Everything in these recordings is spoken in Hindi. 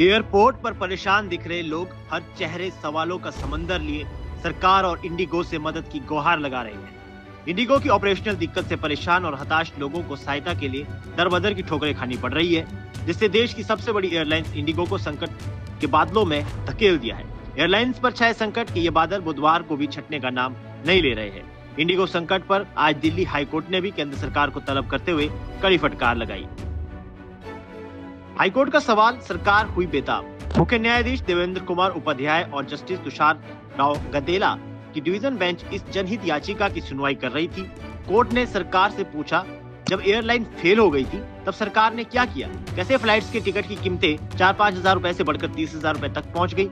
एयरपोर्ट पर परेशान दिख रहे लोग हर चेहरे सवालों का समंदर लिए सरकार और इंडिगो से मदद की गुहार लगा रहे हैं। इंडिगो की ऑपरेशनल दिक्कत से परेशान और हताश लोगों को सहायता के लिए दर-बदर की ठोकरें खानी पड़ रही है, जिससे देश की सबसे बड़ी एयरलाइंस इंडिगो को संकट के बादलों में धकेल दिया है। एयरलाइंस पर छाए संकट के ये बादल बुधवार को भी छटने का नाम नहीं ले रहे हैं। इंडिगो संकट पर आज दिल्ली हाईकोर्ट ने भी केंद्र सरकार को तलब करते हुए कड़ी फटकार लगाई। हाईकोर्ट का सवाल, सरकार हुई बेताब। मुख्य न्यायाधीश देवेंद्र कुमार उपाध्याय और जस्टिस तुषार राव गदेला की डिवीजन बेंच इस जनहित याचिका की सुनवाई कर रही थी। कोर्ट ने सरकार से पूछा, जब एयरलाइन फेल हो गई थी तब सरकार ने क्या किया? कैसे फ्लाइट्स के टिकट की कीमतें 4-5 हजार रुपए से बढ़कर 30 हजार रुपए तक पहुंच गई?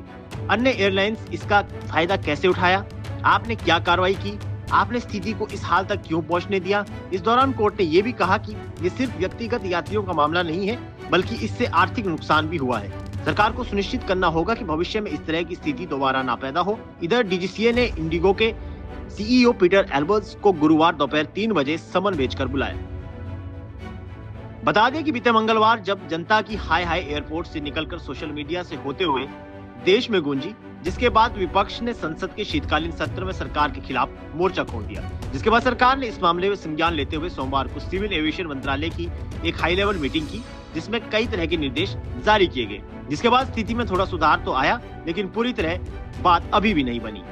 अन्य एयरलाइंस इसका फायदा कैसे उठाया? आपने क्या कार्रवाई की? आपने स्थिति को इस हाल तक क्यों पहुंचने दिया? इस दौरान कोर्ट ने यह भी कहा कि ये सिर्फ व्यक्तिगत यात्रियों का मामला नहीं है, बल्कि इससे आर्थिक नुकसान भी हुआ है। सरकार को सुनिश्चित करना होगा कि भविष्य में इस तरह की स्थिति दोबारा ना पैदा हो। इधर डीजीसीए ने इंडिगो के सीईओ पीटर एल्बर्ट्स को गुरुवार दोपहर 3 बजे समन भेजकर बुलाया। बता दें कि बीते मंगलवार जब जनता की हाय हाय एयरपोर्ट से निकलकर सोशल मीडिया से होते हुए देश में गूंजी, जिसके बाद विपक्ष ने संसद के शीतकालीन सत्र में सरकार के खिलाफ मोर्चा खोल दिया, जिसके बाद सरकार ने इस मामले में संज्ञान लेते हुए सोमवार को सिविल एविएशन मंत्रालय की एक हाई लेवल मीटिंग की, जिसमें कई तरह के निर्देश जारी किए गए। जिसके बाद स्थिति में थोड़ा सुधार तो आया, लेकिन पूरी तरह बात अभी भी नहीं बनी।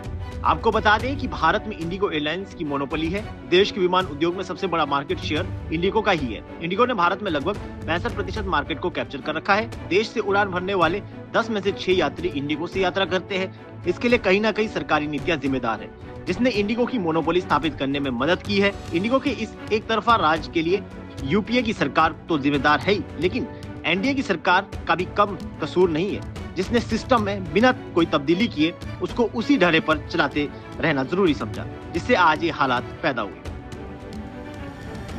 आपको बता दें कि भारत में इंडिगो एयरलाइंस की मोनोपोली है। देश के विमान उद्योग में सबसे बड़ा मार्केट शेयर इंडिगो का ही है। इंडिगो ने भारत में लगभग 65% मार्केट को कैप्चर कर रखा है। देश से उड़ान भरने वाले 10 में से 6 यात्री इंडिगो से यात्रा करते हैं। इसके लिए कहीं न कहीं सरकारी नीतियां जिम्मेदार है, जिसने इंडिगो की मोनोपोली स्थापित करने में मदद की है। इंडिगो के इस एक तरफा राज के लिए यूपीए की सरकार तो जिम्मेदार है ही, लेकिन एनडीए की सरकार का भी कम कसूर नहीं है, जिसने सिस्टम में बिना कोई तब्दीली किए उसको उसी ढर्रे पर चलाते रहना जरूरी समझा, जिससे आज ये हालात पैदा हुए।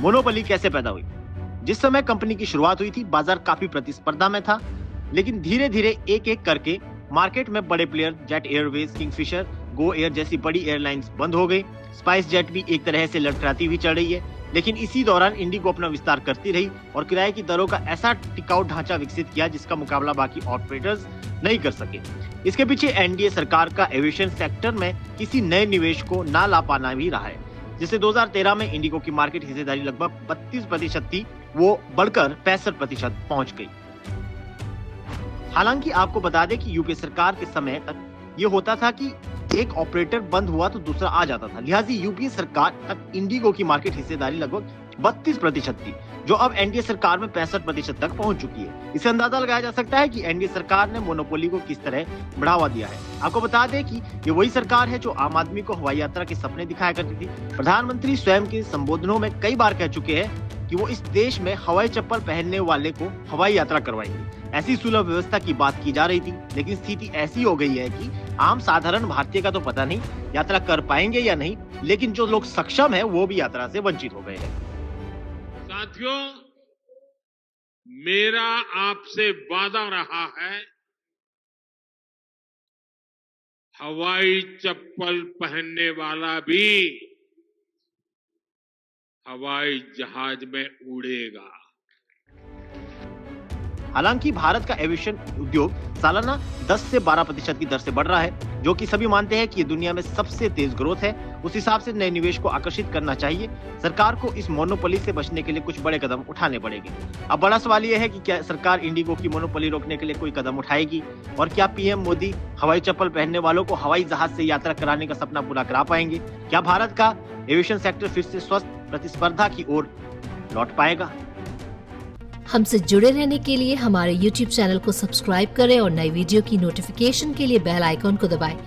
मोनोपोली कैसे पैदा हुई? जिस समय कंपनी की शुरुआत हुई थी, बाजार काफी प्रतिस्पर्धा में था, लेकिन धीरे धीरे एक एक करके मार्केट में बड़े player jet Airways, Kingfisher, Go Air जैसी बड़ी एयरलाइंस बंद हो गई। स्पाइस जेट भी एक तरह से लड़खड़ाती हुई चल रही है, लेकिन इसी दौरान इंडिगो अपना विस्तार करती रही और किराए की दरों का ऐसा टिकाऊ ढांचा विकसित किया जिसका मुकाबला बाकी ऑपरेटर्स नहीं कर सके। इसके पीछे एनडीए सरकार का एविएशन सेक्टर में किसी नए निवेश को ना ला पाना भी रहा है, जिससे 2013 में इंडिगो की मार्केट हिस्सेदारी लगभग 32% थी, वो बढ़कर 65% पहुंच गई। हालांकि आपको बता दें कि यूपीए सरकार के समय तक ये होता था कि एक ऑपरेटर बंद हुआ तो दूसरा आ जाता था, लिहाजा यूपीए सरकार तक इंडिगो की मार्केट हिस्सेदारी लगभग 32% थी, जो अब एनडीए सरकार में 65% तक पहुंच चुकी है। इससे अंदाजा लगाया जा सकता है कि एनडीए सरकार ने मोनोपोली को किस तरह बढ़ावा दिया है। आपको बता दें कि ये वही सरकार है जो आम आदमी को हवाई यात्रा के सपने दिखाया करती थी। प्रधानमंत्री स्वयं के संबोधनों में कई बार कह चुके हैं कि वो इस देश में हवाई चप्पल पहनने वाले को हवाई यात्रा करवाएंगे। ऐसी सुलभ व्यवस्था की बात की जा रही थी, लेकिन स्थिति ऐसी हो गई है कि आम साधारण भारतीय का तो पता नहीं यात्रा कर पाएंगे या नहीं, लेकिन जो लोग सक्षम हैं वो भी यात्रा से वंचित हो गए हैं। साथियों, मेरा आपसे वादा रहा है, हवाई चप्पल पहनने वाला भी हवाई जहाज में उड़ेगा। हालांकि भारत का एविएशन उद्योग सालाना 10 से 12% की दर से बढ़ रहा है, जो कि सभी मानते हैं कि ये दुनिया में सबसे तेज ग्रोथ है। उस हिसाब से नए निवेश को आकर्षित करना चाहिए। सरकार को इस मोनोपोली से बचने के लिए कुछ बड़े कदम उठाने पड़ेंगे। अब बड़ा सवाल यह है कि क्या सरकार इंडिगो की मोनोपोली रोकने के लिए कोई कदम उठाएगी, और क्या पीएम मोदी हवाई चप्पल पहनने वालों को हवाई जहाज से यात्रा कराने का सपना पूरा करा पाएंगे? क्या भारत का एविएशन सेक्टर फिर से स्वस्थ प्रतिस्पर्धा की ओर लौट पाएगा? हमसे जुड़े रहने के लिए हमारे YouTube चैनल को सब्सक्राइब करें और नई वीडियो की नोटिफिकेशन के लिए बेल आइकॉन को दबाएं।